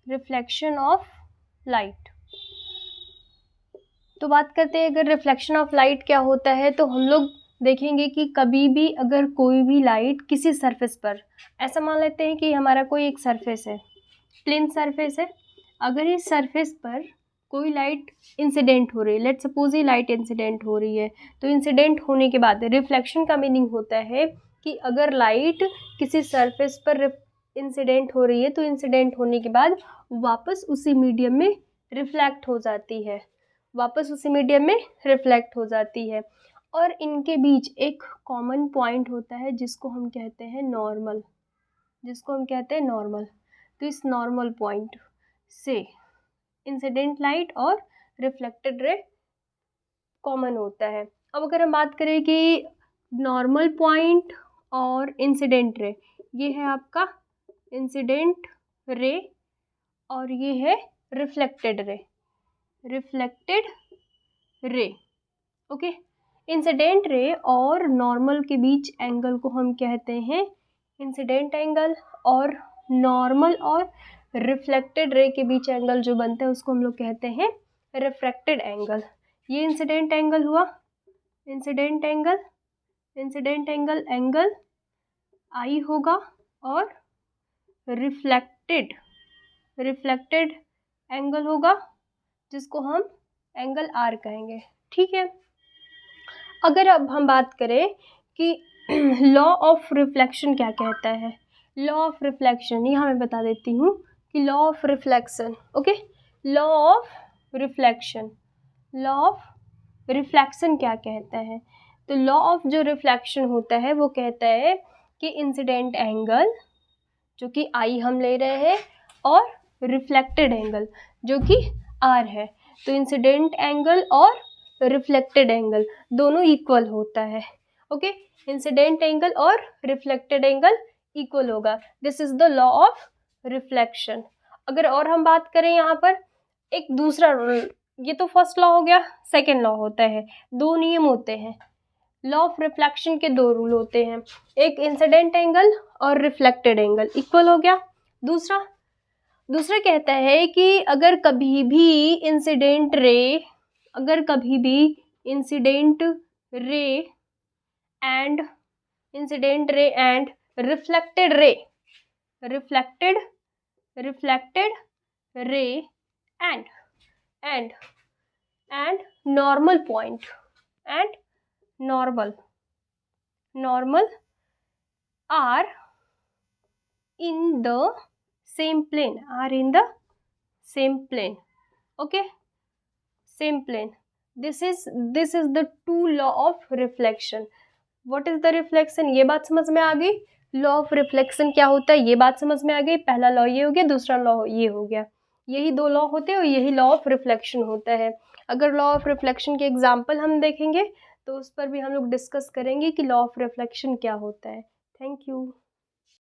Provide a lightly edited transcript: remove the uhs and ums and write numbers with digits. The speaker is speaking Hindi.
Reflection of light. तो बात करते हैं अगर रिफ्लेक्शन ऑफ लाइट क्या होता है, तो हम लोग देखेंगे कि कभी भी अगर कोई भी लाइट किसी सरफेस पर, ऐसा मान लेते हैं कि हमारा कोई एक सरफेस है, प्लेन सरफेस है, अगर इस सरफेस पर कोई लाइट इंसिडेंट हो रही है, लेट सपोज ये लाइट इंसिडेंट हो रही है, तो इंसिडेंट होने के बाद रिफ्लेक्शन का मीनिंग होता है कि अगर लाइट किसी सरफेस पर इंसिडेंट हो रही है तो इंसिडेंट होने के बाद वापस उसी मीडियम में रिफ्लेक्ट हो जाती है, वापस उसी मीडियम में रिफ्लेक्ट हो जाती है। और इनके बीच एक कॉमन पॉइंट होता है जिसको हम कहते हैं नॉर्मल, जिसको हम कहते हैं नॉर्मल। तो इस नॉर्मल पॉइंट से इंसिडेंट लाइट और रिफ्लेक्टेड रे कॉमन होता है। अब अगर हम बात करें कि नॉर्मल पॉइंट और इंसिडेंट रे, ये है आपका इंसिडेंट रे और ये है reflected ray, reflected ray. Okay, incident ray और नॉर्मल के बीच एंगल को हम कहते हैं इंसिडेंट एंगल, और नॉर्मल और रिफ्लेक्टेड रे के बीच एंगल जो बनता है उसको हम लोग कहते हैं रिफ्रैक्टेड एंगल। ये इंसिडेंट एंगल हुआ, incident angle, incident angle angle I होगा, और रिफ्लेक्टेड, रिफ्लेक्टेड एंगल होगा जिसको हम एंगल आर कहेंगे। ठीक है, अगर अब हम बात करें कि लॉ ऑफ रिफ्लेक्शन क्या कहता है, लॉ ऑफ रिफ्लेक्शन यहाँ मैं बता देती हूँ कि law of reflection, okay, law of reflection, law of reflection क्या कहता है, तो लॉ ऑफ जो रिफ्लेक्शन होता है वो कहता है कि इंसिडेंट एंगल जो कि आई हम ले रहे हैं और रिफ्लेक्टेड एंगल जो कि आर है, तो इंसिडेंट एंगल और रिफ्लेक्टेड एंगल दोनों इक्वल होता है। ओके, इंसिडेंट एंगल और रिफ्लेक्टेड एंगल इक्वल होगा, this is the law of reflection. अगर और हम बात करें यहाँ पर एक दूसरा रूल, ये तो फर्स्ट लॉ हो गया, सेकेंड लॉ होता है, दो नियम होते हैं, लॉ ऑफ रिफ्लेक्शन के दो रूल होते हैं, एक इंसिडेंट एंगल और रिफ्लेक्टेड एंगल इक्वल हो गया। दूसरा कहता है कि अगर कभी भी इंसिडेंट रे, अगर कभी भी incident ray and incident ray and reflected ray, reflected ray and normal point and normal are in the same plane, are in the same plane, okay, same plane, this is the two law of reflection। what is the reflection, ये बात समझ में आ गई, लॉ ऑफ रिफ्लेक्शन क्या होता है ये बात समझ में आ गई, पहला लॉ ये हो गया, दूसरा लॉ ये हो गया, यही दो लॉ होते हैं और यही लॉ ऑफ रिफ्लेक्शन होता है। अगर लॉ ऑफ रिफ्लेक्शन के एग्जाम्पल हम देखेंगे तो उस पर भी हम लोग डिस्कस करेंगे कि लॉ ऑफ रिफ्लेक्शन क्या होता है। Thank you.